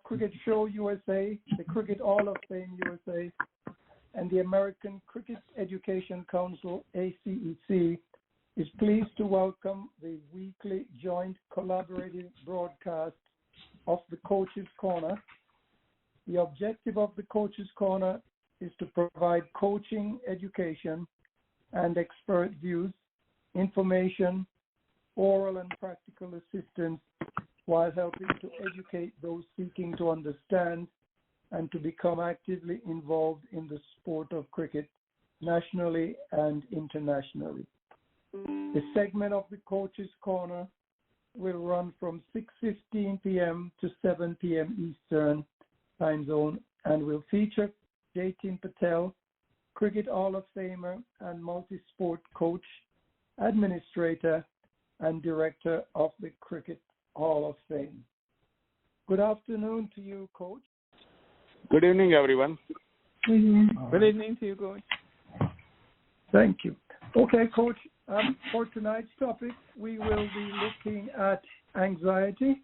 Cricket Show USA, the Cricket Hall of Fame USA, and the American Cricket Education Council, ACEC, is pleased to welcome the weekly joint collaborative broadcast of the Coach's Corner. The objective of the Coach's Corner is to provide coaching, education, and expert views, information, oral and practical assistance, while helping to educate those seeking to understand and to become actively involved in the sport of cricket, nationally and internationally. The segment of the Coach's Corner will run from 6:15 p.m. to 7 p.m. Eastern time zone and will feature Jatin Patel, Cricket Hall of Famer and multi-sport coach, administrator, and director of the Cricket Hall of Fame. Good afternoon to you, Coach. Good evening, everyone. Good evening to you, Coach. Thank you. Okay, Coach, for tonight's topic, we will be looking at anxiety,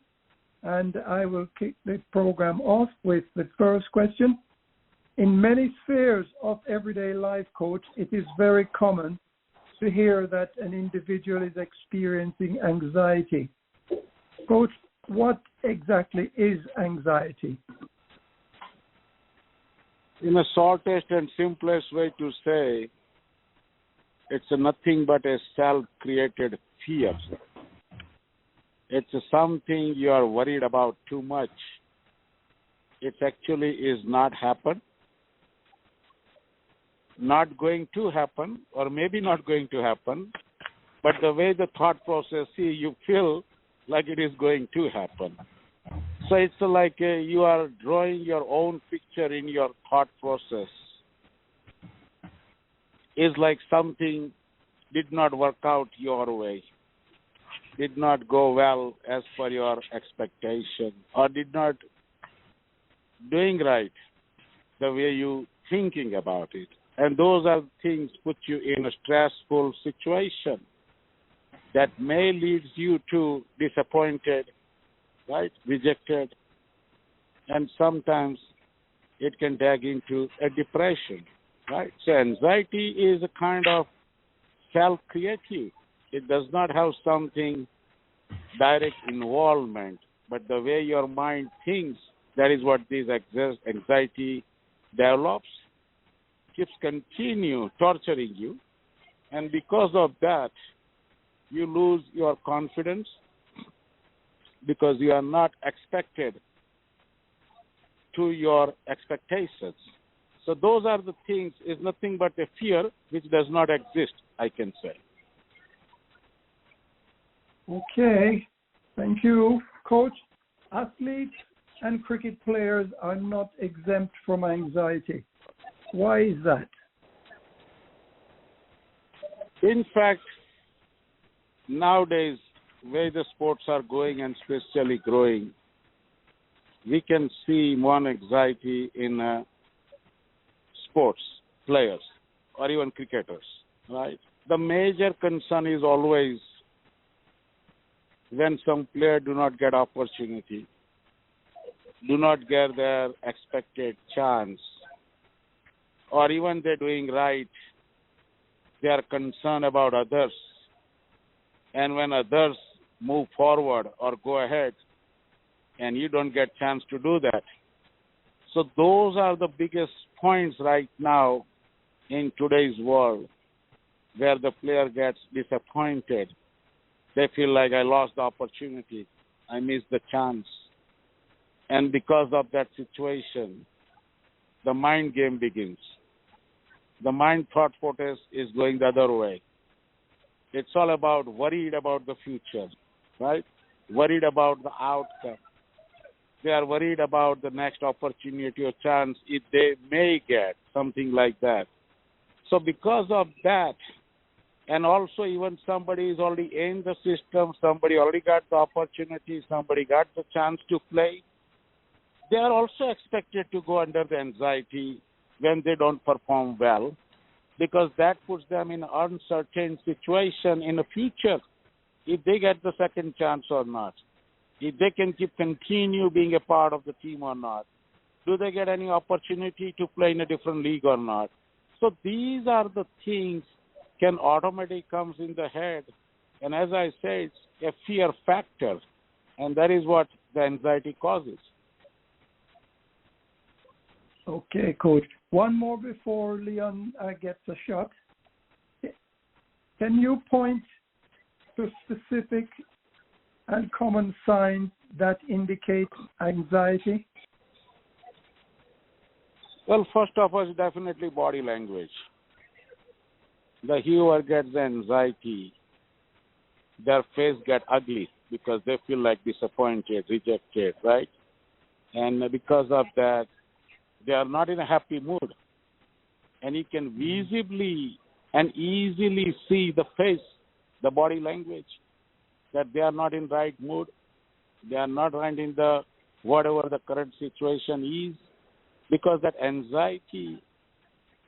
and I will kick the program off with the first question. In many spheres of everyday life, Coach, it is very common to hear that an individual is experiencing anxiety. Coach, what exactly is anxiety? In the shortest and simplest way to say, it's nothing but a self-created fear. It's something you are worried about too much. It actually is not happen, not going to happen, or maybe not going to happen, but the way the thought process, you feel like it is going to happen. So it's like you are drawing your own picture in your thought process. It's like something did not work out your way, did not go well as per your expectation, or did not doing right the way you thinking about it. And those are things put you in a stressful situation that may lead you to disappointed, right, rejected, and sometimes it can drag into a depression, right? So anxiety is a kind of self-creative. It does not have something direct involvement, but the way your mind thinks, that is what this anxiety develops, keeps continue torturing you, and because of that, you lose your confidence because you are not expected to your expectations. So those are the things, is nothing but a fear which does not exist, I can say. Okay, thank you, Coach. Athletes and cricket players are not exempt from anxiety. Why is that? In fact, nowadays, where the sports are going and especially growing, we can see more anxiety in sports players or even cricketers, right? The major concern is always when some player do not get opportunity, do not get their expected chance, or even they're doing right, they are concerned about others. And when others move forward or go ahead, and you don't get chance to do that. So those are the biggest points right now in today's world, where the player gets disappointed. They feel like I lost the opportunity, I missed the chance. And because of that situation, the mind game begins. The mind thought process is going the other way. It's all about worried about the future, right? Worried about the outcome. They are worried about the next opportunity or chance if they may get, something like that. So because of that, and also even somebody is already in the system, somebody already got the opportunity, somebody got the chance to play, they are also expected to go under the anxiety when they don't perform well, because that puts them in an uncertain situation in the future if they get the second chance or not. if they can continue being a part of the team or not. Do they get any opportunity to play in a different league or not? So these are the things can automatically comes in the head. And as I said, it's a fear factor. And that is what the anxiety causes. Okay, Coach. One more before Leon gets a shot. Can you point to specific and common signs that indicate anxiety? Well, first of all, it's definitely body language. The viewer gets the anxiety, their face get ugly because they feel like disappointed, rejected, right? And because of that, they are not in a happy mood. And you can visibly and easily see the face, the body language, that they are not in right mood. They are not right in the whatever the current situation is, because that anxiety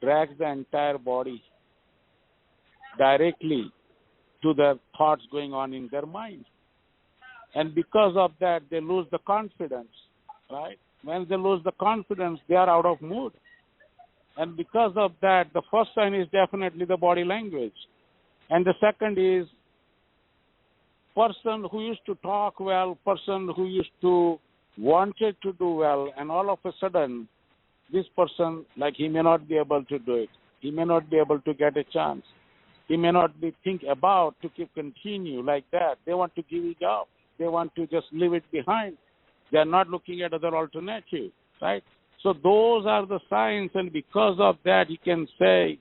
drags the entire body directly to the thoughts going on in their mind. And because of that, they lose the confidence, right? When they lose the confidence, they are out of mood. And because of that, the first sign is definitely the body language. And the second is person who used to talk well, person who used to wanted to do well, and all of a sudden, this person, like he may not be able to do it. He may not be able to get a chance. He may not be think about to keep continue like that. They want to give it up. They want to just leave it behind. They are not looking at other alternatives, right? So those are the signs, and because of that, you can say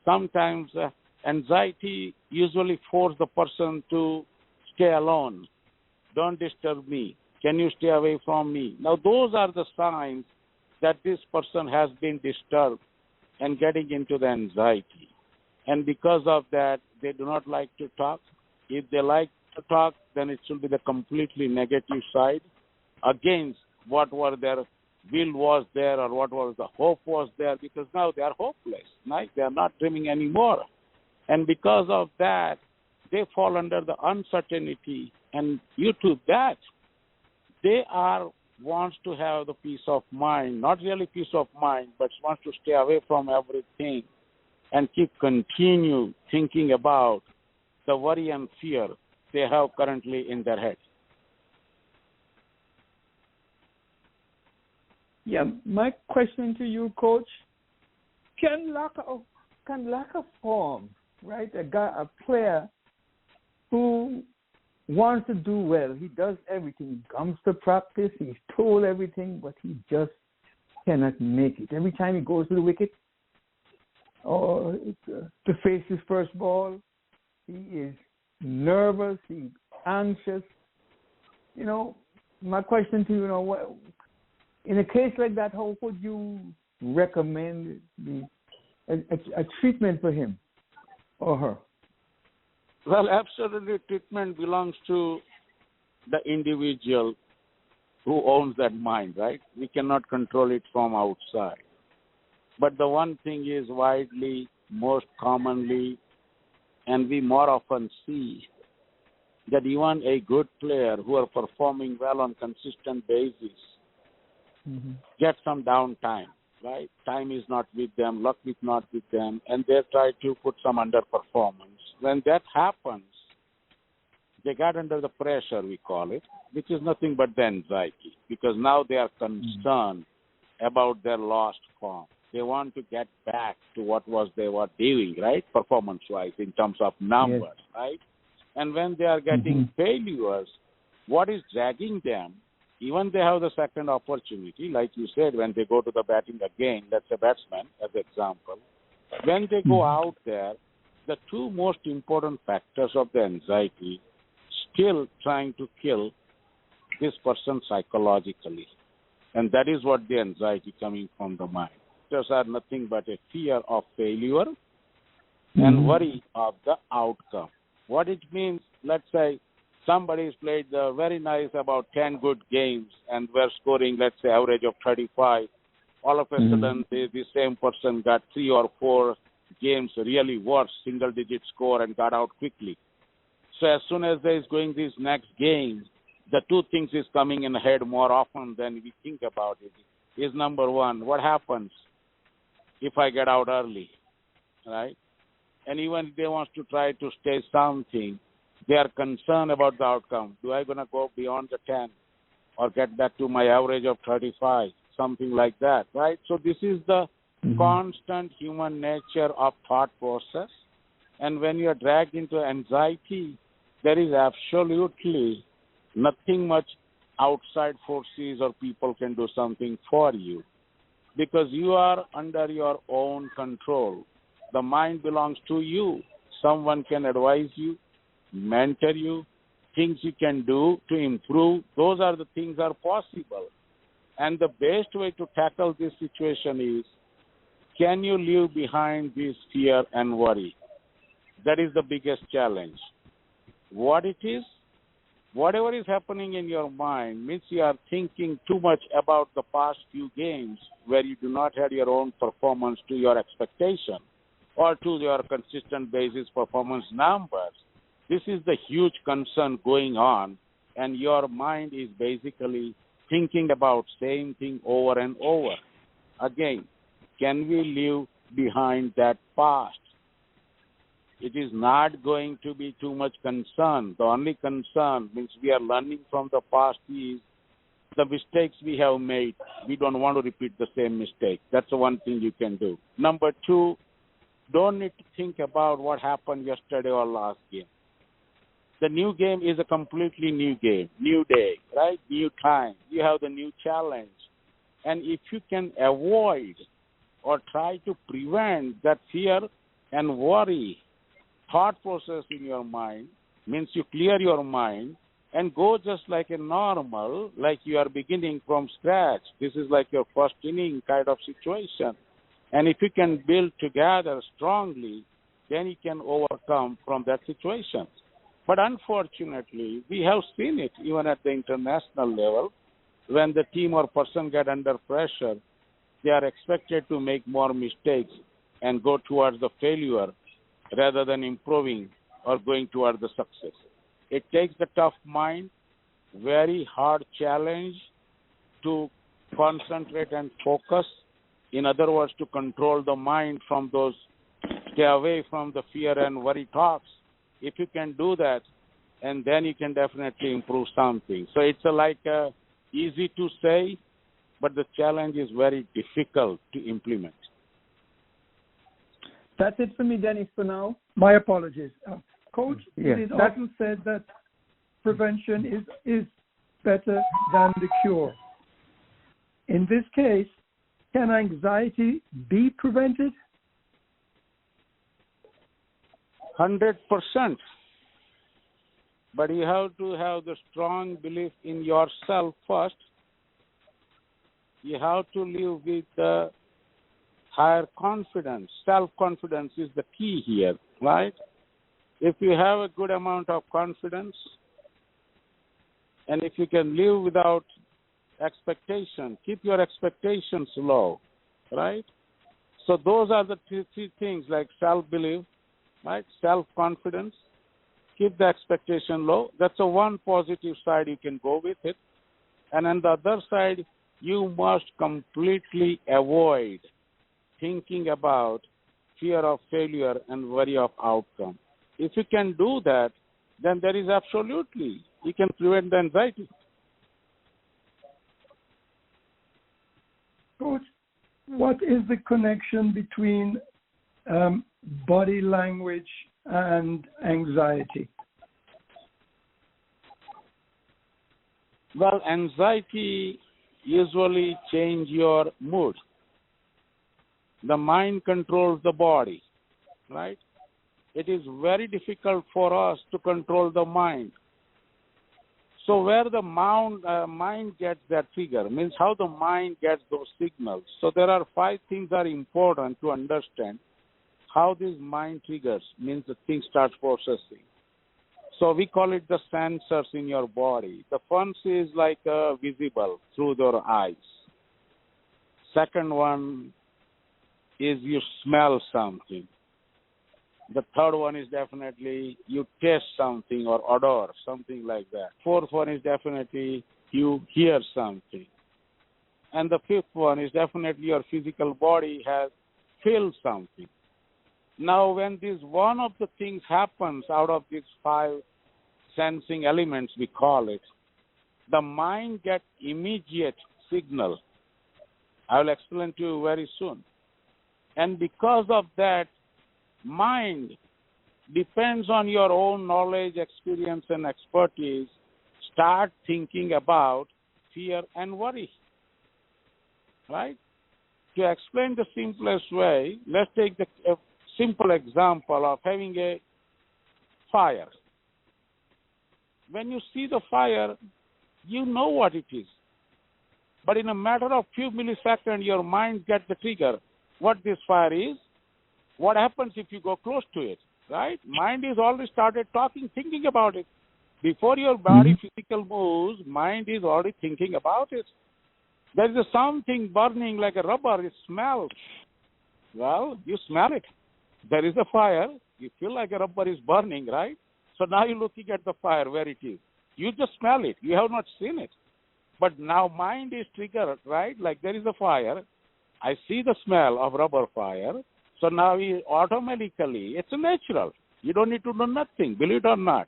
sometimes anxiety usually forces the person to stay alone. Don't disturb me. Can you stay away from me? Now, those are the signs that this person has been disturbed and getting into the anxiety. And because of that, they do not like to talk. If they like to talk, then it should be the completely negative side against what were their will was there or what was the hope was there, because now they are hopeless. Right? They are not dreaming anymore. And because of that, they fall under the uncertainty. And due to that, they wants to have the peace of mind, not really peace of mind, but wants to stay away from everything and continue thinking about the worry and fear they have currently in their head. Yeah, my question to you, Coach, can lack of form, right? A player who wants to do well, he does everything. He comes to practice, he's told everything, but he just cannot make it. Every time he goes to the wicket or to face his first ball, he is nervous, he's anxious. You know, my question to you, in a case like that, how would you recommend a treatment for him or her? Well, absolutely, treatment belongs to the individual who owns that mind, right? We cannot control it from outside. But the one thing is widely, most commonly, and we more often see that even a good player who are performing well on consistent basis get some downtime, right? Time is not with them, luck is not with them, and they try to put some underperformance. When that happens, they got under the pressure, we call it, which is nothing but the anxiety, because now they are concerned about their lost form. They want to get back to what was they were doing, right, performance-wise, in terms of numbers, right? And when they are getting failures, what is dragging them? Even they have the second opportunity, like you said, when they go to the batting again, that's a batsman, as an example. When they go out there, the two most important factors of the anxiety still trying to kill this person psychologically. And that is what the anxiety coming from the mind. Those are nothing but a fear of failure and worry of the outcome. What it means, let's say, somebody's played very nice about 10 good games and we're scoring, let's say, average of 35. All of a sudden, the same person got 3 or 4 games really worse, single-digit score, and got out quickly. So as soon as there is going this next game, the two things is coming in the head more often than we think about it. Is number one, what happens if I get out early, right? And even if they want to try to stay something, they are concerned about the outcome. Do I going to go beyond the 10 or get back to my average of 35, something like that, right? So this is the constant human nature of thought process. And when you are dragged into anxiety, there is absolutely nothing much outside forces or people can do something for you because you are under your own control. The mind belongs to you. Someone can advise you, mentor you, things you can do to improve. Those are the things are possible. And the best way to tackle this situation is, can you leave behind this fear and worry? That is the biggest challenge. What it is, whatever is happening in your mind means you are thinking too much about the past few games where you do not have your own performance to your expectation or to your consistent basis performance numbers. This is the huge concern going on, and your mind is basically thinking about same thing over and over. Again, can we leave behind that past? It is not going to be too much concern. The only concern means we are learning from the past is the mistakes we have made. We don't want to repeat the same mistake. That's the one thing you can do. Number two, don't need to think about what happened yesterday or last game. The new game is a completely new game, new day, right? New time. You have the new challenge. And if you can avoid or try to prevent that fear and worry thought process in your mind, means you clear your mind and go just like a normal, like you are beginning from scratch. This is like your first inning kind of situation. And if you can build together strongly, then you can overcome from that situation. But unfortunately, we have seen it even at the international level. When the team or person get under pressure, they are expected to make more mistakes and go towards the failure rather than improving or going towards the success. It takes a tough mind, very hard challenge to concentrate and focus. In other words, to control the mind from those, stay away from the fear and worry thoughts. If you can do that, and then you can definitely improve something. So it's easy to say, but the challenge is very difficult to implement. That's it for me, Dennis, for now. My apologies. Coach, Yes, it is often said that prevention is better than the cure. In this case, can anxiety be prevented? 100%. But you have to have the strong belief in yourself first. You have to live with the higher confidence. Self-confidence is the key here, right? If you have a good amount of confidence, and if you can live without expectation, keep your expectations low, right? So those are the three things, like self-belief, right? Self-confidence, keep the expectation low. That's a one positive side you can go with it. And on the other side, you must completely avoid thinking about fear of failure and worry of outcome. If you can do that, then there is absolutely, you can prevent the anxiety. Coach, what is the connection between body language and anxiety? Well, anxiety usually change your mood. The mind controls the body, right? It is very difficult for us to control the mind. So where the mind gets that trigger, means how the mind gets those signals. So there are 5 things that are important to understand how this mind triggers, means the thing starts processing. So we call it the sensors in your body. The first is like visible through your eyes. Second one is you smell something. The third one is definitely you taste something or odor, something like that. Fourth one is definitely you hear something. And the fifth one is definitely your physical body has feel something. Now, when this one of the things happens out of these five sensing elements, we call it, the mind gets immediate signal. I will explain to you very soon. And because of that, mind depends on your own knowledge, experience, and expertise. Start thinking about fear and worry. Right? To explain the simplest way, let's take a simple example of having a fire. When you see the fire, you know what it is. But in a matter of few milliseconds, your mind gets the trigger. What this fire is, what happens if you go close to it, right? Mind is already started talking, thinking about it. Before your body physical moves, mind is already thinking about it. There is something burning like a rubber, it smells. Well, you smell it. There is a fire, you feel like a rubber is burning, right? So now you're looking at the fire where it is. You just smell it, you have not seen it. But now mind is triggered, right? Like there is a fire, I see the smell of rubber fire, so now you automatically, it's natural. You don't need to do nothing, believe it or not.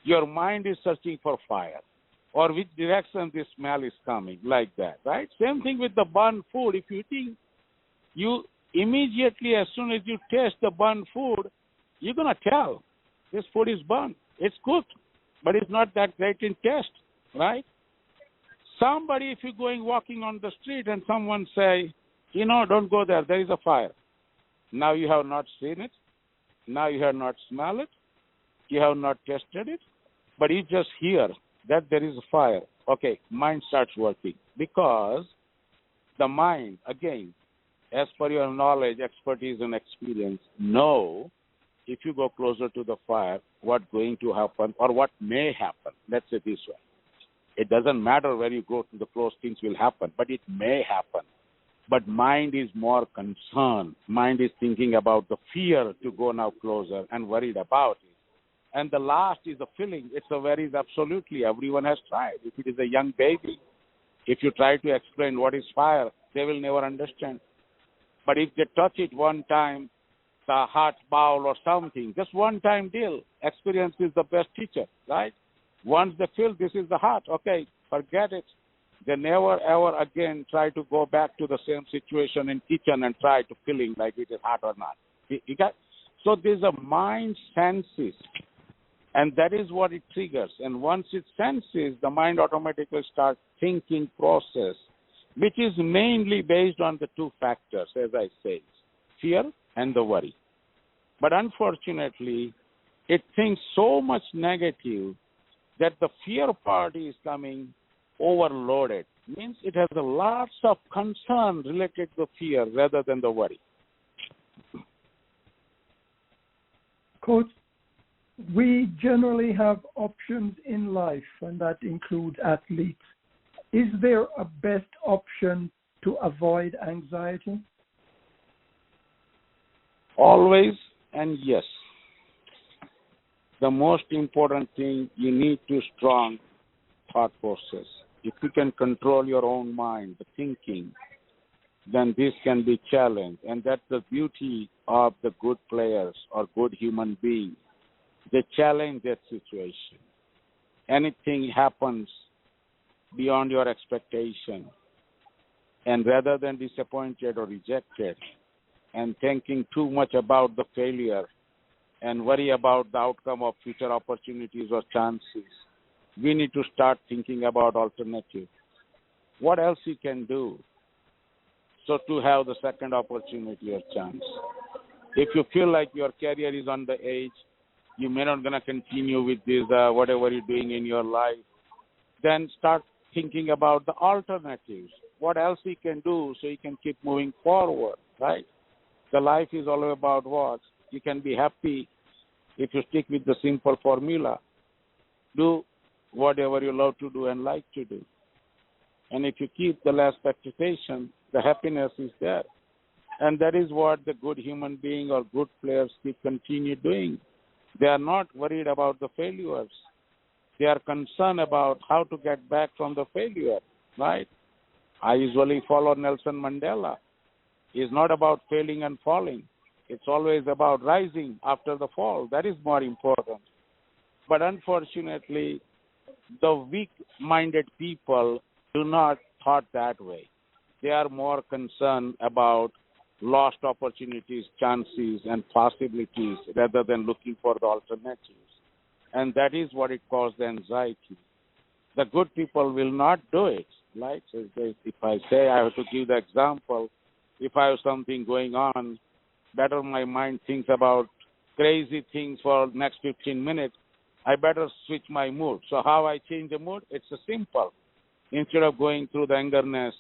Your mind is searching for fire or which direction this smell is coming, like that, right? Same thing with the burnt food. If you think, you immediately, as soon as you taste the burnt food, you're going to tell this food is burnt. It's cooked, but it's not that great in taste, right? Somebody, if you're walking on the street and someone say, don't go there, there is a fire. Now you have not seen it. Now you have not smelled it. You have not tasted it. But you just hear that there is a fire. Okay, mind starts working. Because the mind, again, as per your knowledge, expertise, and experience, know if you go closer to the fire, what's going to happen or what may happen. Let's say this way. It doesn't matter where you go to the close, things will happen, but it may happen. But mind is more concerned. Mind is thinking about the fear to go now closer and worried about it. And the last is the feeling. It's a very, absolutely, everyone has tried. If it is a young baby, if you try to explain what is fire, they will never understand. But if they touch it one time, the hot bowl or something, just one time deal, experience is the best teacher, right? Once they feel this is the hot, okay, forget it. They never ever again try to go back to the same situation in kitchen and try to feeling like it is hot or not. You got? So there's a mind senses, and that is what it triggers. And once it senses, the mind automatically starts thinking process, which is mainly based on the two factors, as I said, fear and the worry. But unfortunately, it thinks so much negative that the fear part is coming overloaded. Means it has a lots of concern related to fear rather than the worry. Coach, we generally have options in life, and that includes athletes. Is there a best option to avoid anxiety? Always and yes. The most important thing, you need to strong thought process. If you can control your own mind, the thinking, then this can be challenged. And that's the beauty of the good players or good human beings. They challenge that situation. Anything happens beyond your expectation. And rather than disappointed or rejected and thinking too much about the failure and worry about the outcome of future opportunities or chances, we need to start thinking about alternatives. What else you can do so to have the second opportunity or chance? If you feel like your career is on the edge, you may not going to continue with this, whatever you're doing in your life, then start thinking about the alternatives. What else you can do so you can keep moving forward, right? The life is all about what? You can be happy if you stick with the simple formula. Do whatever you love to do and like to do. And if you keep the last expectation, the happiness is there. And that is what the good human being or good players keep continue doing. They are not worried about the failures. They are concerned about how to get back from the failure, right? I usually follow Nelson Mandela. It's not about failing and falling. It's always about rising after the fall. That is more important. But unfortunately, the weak-minded people do not thought that way. They are more concerned about lost opportunities, chances, and possibilities rather than looking for the alternatives. And that is what it causes anxiety. The good people will not do it. Like if I say, I have to give the example, if I have something going on, better my mind thinks about crazy things for next 15 minutes, I better switch my mood. So how I change the mood? It's a simple. Instead of going through the angerness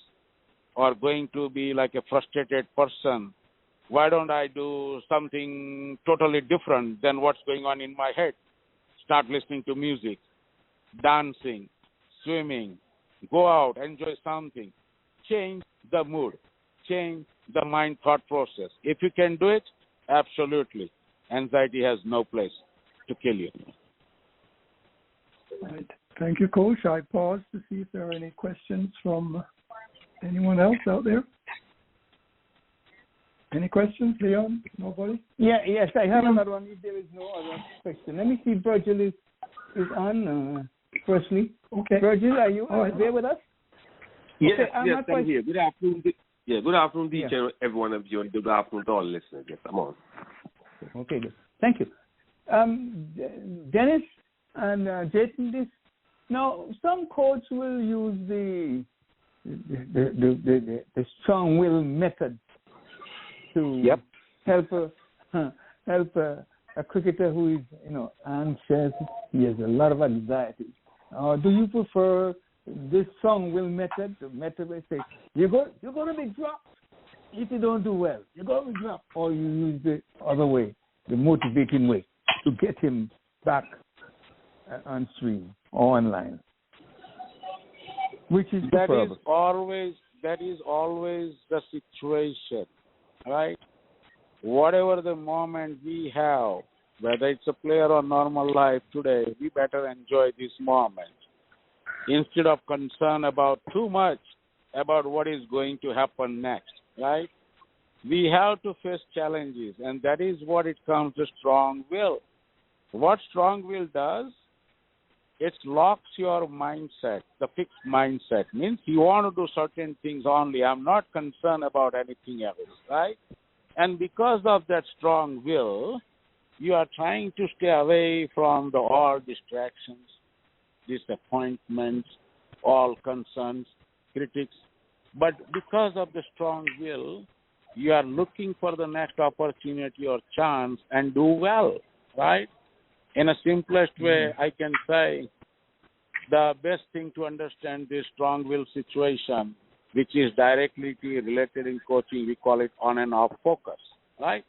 or going to be like a frustrated person, why don't I do something totally different than what's going on in my head? Start listening to music, dancing, swimming, go out, enjoy something. Change the mood, change the mind thought process. If you can do it, absolutely. Anxiety has no place to kill you. Right. Thank you, Coach. I pause to see if there are any questions from anyone else out there. Any questions, Leon? Nobody? Yes, I have another one if there is no other question. Let me see if Virgil is on firstly. Okay. Virgil, are you there with us? Yes, okay, yes, I'm here. Good afternoon. Good afternoon to each and every one of you, and good afternoon to all listeners. Yes, I'm on. Okay, good. Thank you. Dennis and Jatin, now some coach will use the strong will method to help a cricketer who is anxious. He has a lot of anxiety. Do you prefer this strong will method? The method where say you're going to be dropped if you don't do well. You're going to be dropped, or you use the other way, the motivating way to get him back on stream or online. Which is preferable? That is always the situation, right? Whatever the moment we have, whether it's a player or normal life today, we better enjoy this moment instead of concern about too much about what is going to happen next, right? We have to face challenges, and that is what it comes to strong will. What strong will does, it locks your mindset. The fixed mindset means you want to do certain things only. I'm not concerned about anything else, right? And because of that strong will, you are trying to stay away from all distractions, disappointments, all concerns, critics. But because of the strong will, you are looking for the next opportunity or chance and do well, right? In a simplest way, I can say the best thing to understand this strong will situation, which is directly related in coaching, we call it on and off focus, right?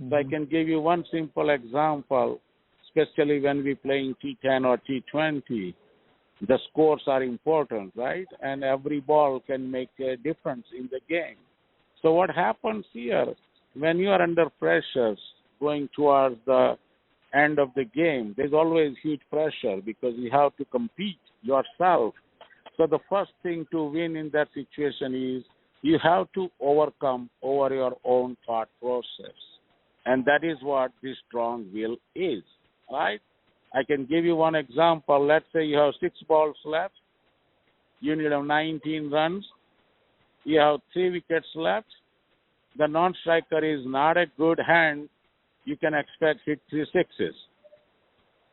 So I can give you one simple example, especially when we playing T10 or T20. The scores are important, right? And every ball can make a difference in the game. So what happens here, when you are under pressures going towards the end of the game, there's always huge pressure because you have to compete yourself. So the first thing to win in that situation is you have to overcome over your own thought process. And that is what this strong will is, right? I can give you one example. Let's say you have 6 balls left. You need 19 runs. You have 3 wickets left. The non-striker is not a good hand. You can expect hit 3 sixes.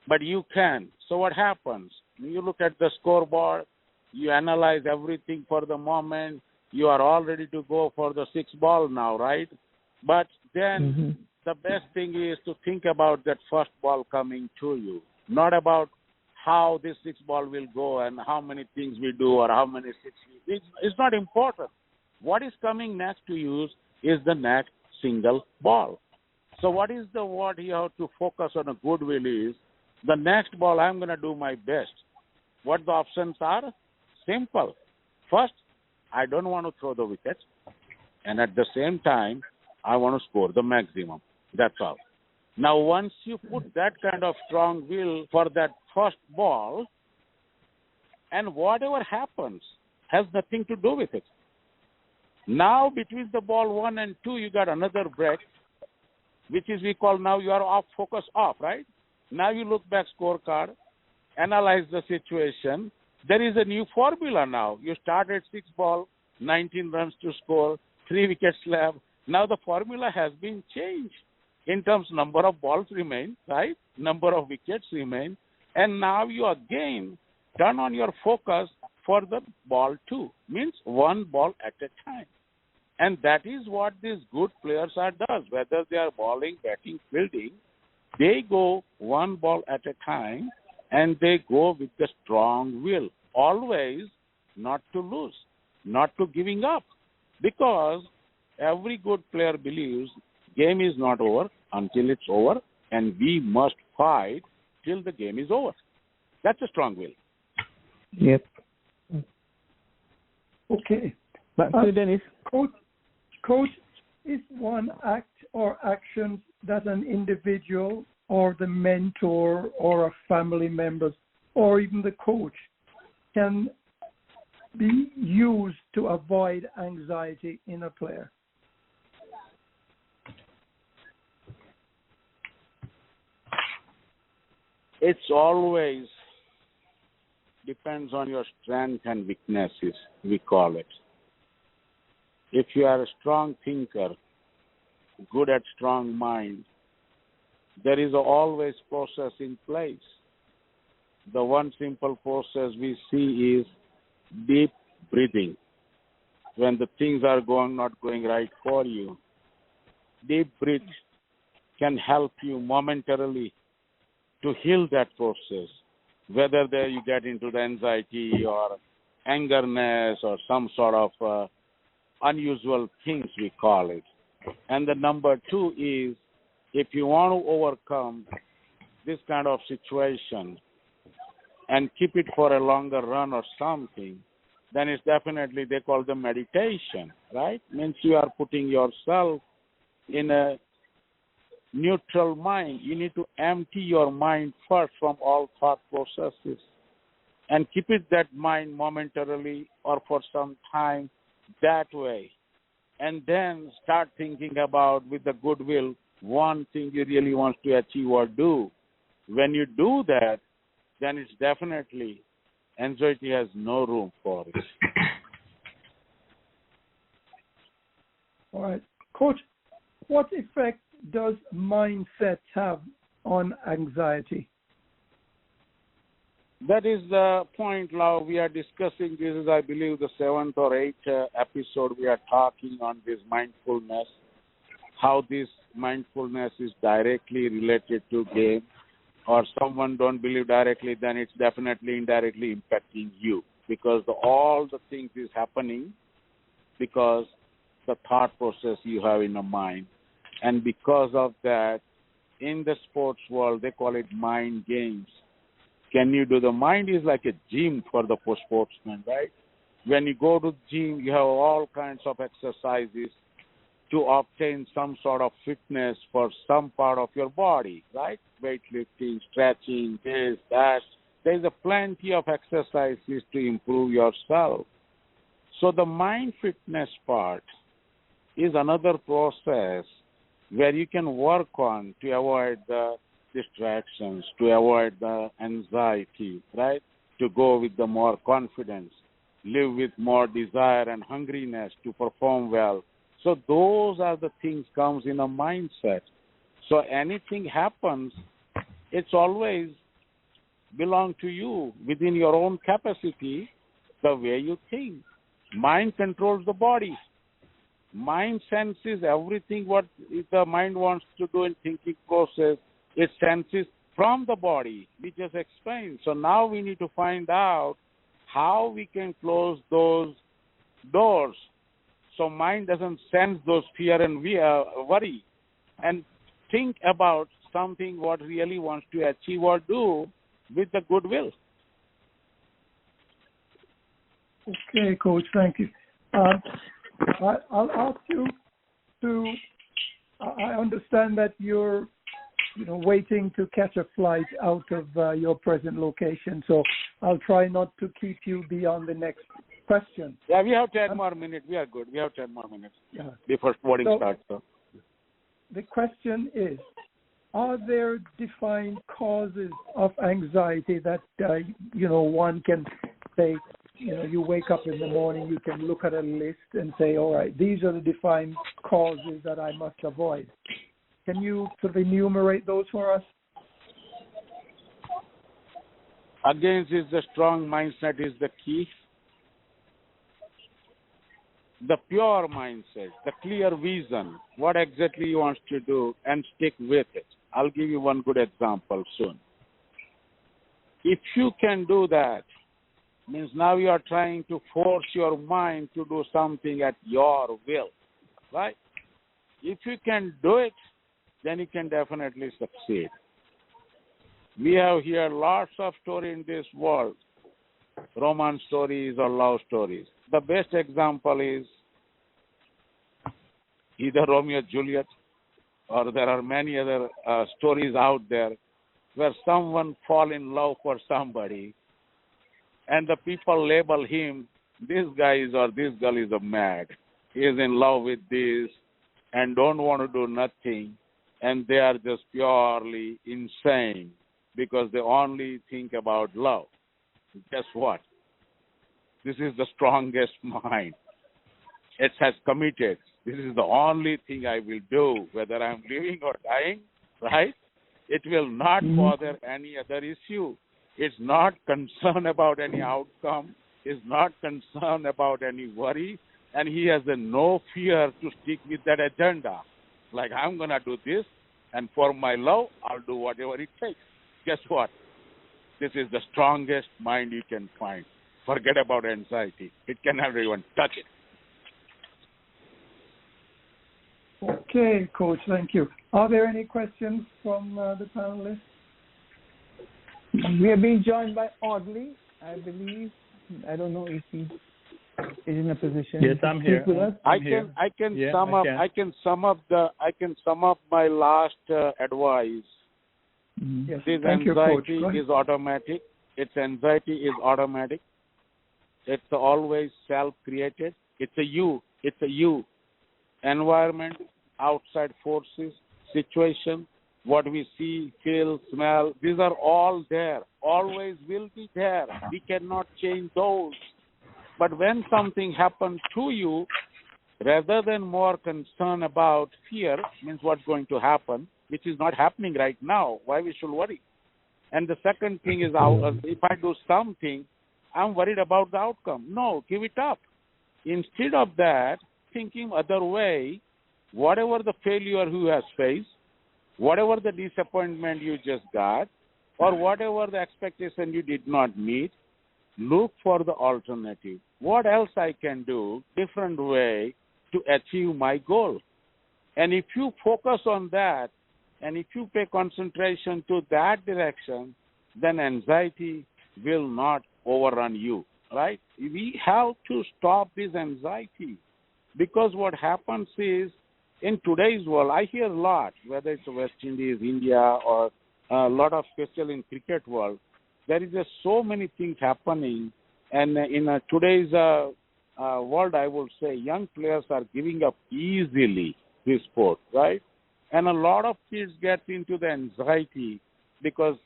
But you can. So what happens? You look at the scoreboard. You analyze everything for the moment. You are all ready to go for the 6th ball now, right? But then the best thing is to think about that first ball coming to you, not about how this 6th ball will go and how many things we do or how many 6 we do. It's not important. What is coming next to you is the next single ball. So what you have to focus on a good will is the next ball I'm going to do my best. What the options are? Simple. First, I don't want to throw the wicket. And at the same time, I want to score the maximum. That's all. Now, once you put that kind of strong will for that first ball, and whatever happens has nothing to do with it. Now, between the ball 1 and 2, you got another break, which is we call now you are off, focus off, right? Now you look back scorecard, analyze the situation. There is a new formula now. You started 6 ball, 19 runs to score, 3 wickets left. Now the formula has been changed. In terms number of balls remain, right? Number of wickets remain. And now you again turn on your focus for the ball 2. Means 1 ball at a time. And that is what these good players are does. Whether they are bowling, batting, fielding, they go 1 ball at a time and they go with the strong will. Always not to lose, not to giving up. Because every good player believes game is not over until it's over, and we must fight till the game is over. That's a strong will. Yep. Okay. Back to Denise. Coach, is one act or action that an individual or the mentor or a family member or even the coach can be used to avoid anxiety in a player? It's always depends on your strength and weaknesses, we call it. If you are a strong thinker, good at strong mind, there is always process in place. The one simple process we see is deep breathing. When the things are not going right for you, deep breath can help you momentarily to heal that process, whether there you get into the anxiety or angerness or some sort of unusual things, we call it. And the number 2 is, if you want to overcome this kind of situation and keep it for a longer run or something, then it's definitely, they call the meditation, right? Means you are putting yourself in a neutral mind. You need to empty your mind first from all thought processes and keep it that mind momentarily or for some time that way. And then start thinking about, with the goodwill, one thing you really want to achieve or do. When you do that, then it's definitely, anxiety has no room for it. All right. Coach, what effect does mindset have on anxiety? That is the point now we are discussing. This is, I believe, the 7th or 8th episode we are talking on this mindfulness, how this mindfulness is directly related to game, or someone don't believe directly, then it's definitely indirectly impacting you, because all the things is happening because the thought process you have in the mind. And because of that, in the sports world, they call it mind games. Can you do the mind is like a gym for the sportsman, right? When you go to the gym, you have all kinds of exercises to obtain some sort of fitness for some part of your body, right? Weightlifting, stretching, this, that. There's a plenty of exercises to improve yourself. So the mind fitness part is another process where you can work on to avoid the distractions, to avoid the anxiety, right? To go with the more confidence, live with more desire and hungriness to perform well. So those are the things comes in a mindset. So anything happens, it's always belong to you within your own capacity, the way you think. Mind controls the body. Mind senses everything what the mind wants to do in thinking process. It senses from the body. We just explained. So now we need to find out how we can close those doors so mind doesn't sense those fear and worry, and think about something what really wants to achieve or do with the goodwill. Okay, Coach, thank you. I'll ask you to I understand that you're, waiting to catch a flight out of your present location. So I'll try not to keep you beyond the next question. Yeah, we have 10 more minutes. We are good. We have 10 more minutes before boarding starts. So. The question is, are there defined causes of anxiety that, one can say, you wake up in the morning, you can look at a list and say, all right, these are the defined causes that I must avoid. Can you sort of enumerate those for us? Again, is the strong mindset is the key. The pure mindset, the clear vision, what exactly you want to do, and stick with it. I'll give you one good example soon. If you can do that, means now you are trying to force your mind to do something at your will, right? If you can do it, then you can definitely succeed. We have here lots of stories in this world, romance stories or love stories. The best example is either Romeo and Juliet, or there are many other stories out there where someone fall in love for somebody and the people label him, this guy is or this girl is a mad. He is in love with this and don't want to do nothing, and they are just purely insane because they only think about love. Guess what? This is the strongest mind. It has committed. This is the only thing I will do, whether I'm living or dying, right? It will not bother any other issue. It's not concerned about any outcome. It's not concerned about any worry. And he has no fear to stick with that agenda. Like, I'm going to do this, and for my love, I'll do whatever it takes. Guess what? This is the strongest mind you can find. Forget about anxiety. It cannot even touch it. Okay, Coach, thank you. Are there any questions from the panelists? We are being joined by Audley, I believe. I don't know if he is in a position. Yes, I'm here. I can sum up my last advice. Yes, This thank anxiety you, Coach. is automatic. Its anxiety is automatic. It's always self-created. It's a you. Environment, outside forces, situation, what we see, feel, smell, these are all there, always will be there. We cannot change those. But when something happens to you, rather than more concern about fear, means what's going to happen, which is not happening right now, why we should worry? And the second thing is, if I do something, I'm worried about the outcome. No, give it up. Instead of that, thinking other way, whatever the failure you has faced, whatever the disappointment you just got, or whatever the expectation you did not meet, look for the alternative. What else I can do different way to achieve my goal? And if you focus on that, and if you pay concentration to that direction, then anxiety will not overrun you, right? We have to stop this anxiety. Because what happens is, in today's world, I hear a lot, whether it's West Indies, India, or a lot of, especially in cricket world, there is just so many things happening. And in today's world, I would say young players are giving up easily this sport, right? And a lot of kids get into the anxiety because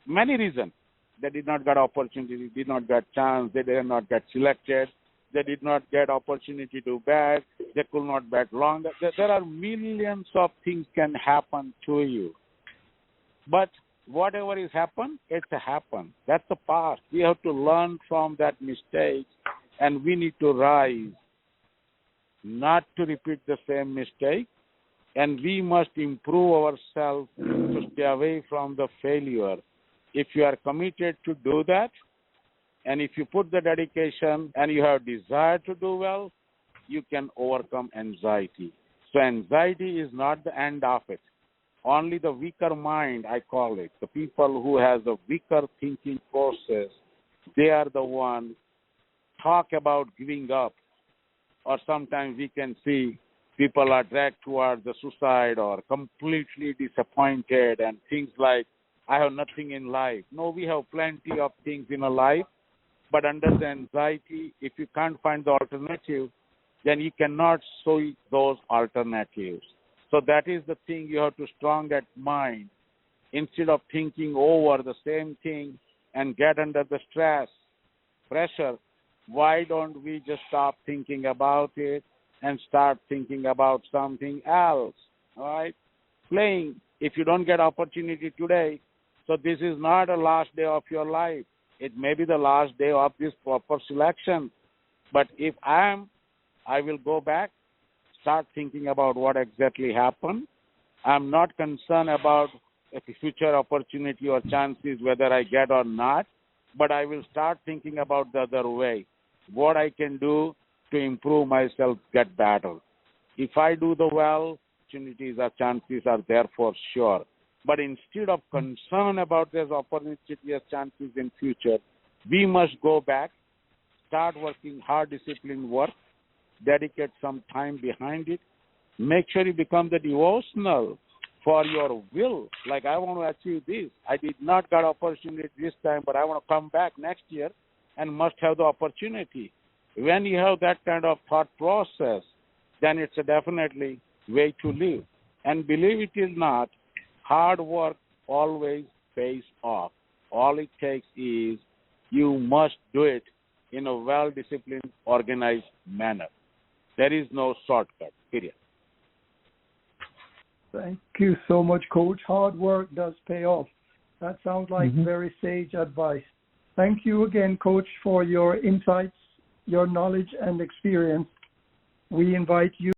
many reasons. They did not get opportunity, did not get chance, they did not get selected. They did not get opportunity to bat. They could not bat long. There are millions of things can happen to you. But whatever is happened, it's happened. That's the past. We have to learn from that mistake, and we need to rise, not to repeat the same mistake. And we must improve ourselves to stay away from the failure. If you are committed to do that, and if you put the dedication and you have desire to do well, you can overcome anxiety. So anxiety is not the end of it. Only the weaker mind, I call it, the people who has a weaker thinking process, they are the ones talk about giving up. Or sometimes we can see people are dragged towards the suicide or completely disappointed and things like, I have nothing in life. No, we have plenty of things in a life, but under the anxiety, if you can't find the alternative, then you cannot see those alternatives. So that is the thing you have to strong that mind. Instead of thinking over the same thing and get under the stress, pressure, why don't we just stop thinking about it and start thinking about something else, all right? Playing, if you don't get opportunity today, so this is not a last day of your life. It may be the last day of this proper selection. But if I will go back, start thinking about what exactly happened. I'm not concerned about a future opportunity or chances, whether I get or not, but I will start thinking about the other way, what I can do to improve myself, get better. If I do the well, opportunities or chances are there for sure. But instead of concern about these opportunities or chances in future, we must go back, start working hard, disciplined work, dedicate some time behind it, make sure you become the devotional for your will. Like, I want to achieve this. I did not get opportunity this time, but I want to come back next year and must have the opportunity. When you have that kind of thought process, then it's a definitely way to live. And believe it or not, hard work always pays off. All it takes is you must do it in a well-disciplined, organized manner. There is no shortcut, period. Thank you so much, Coach. Hard work does pay off. That sounds like very sage advice. Thank you again, Coach, for your insights, your knowledge and experience. We invite you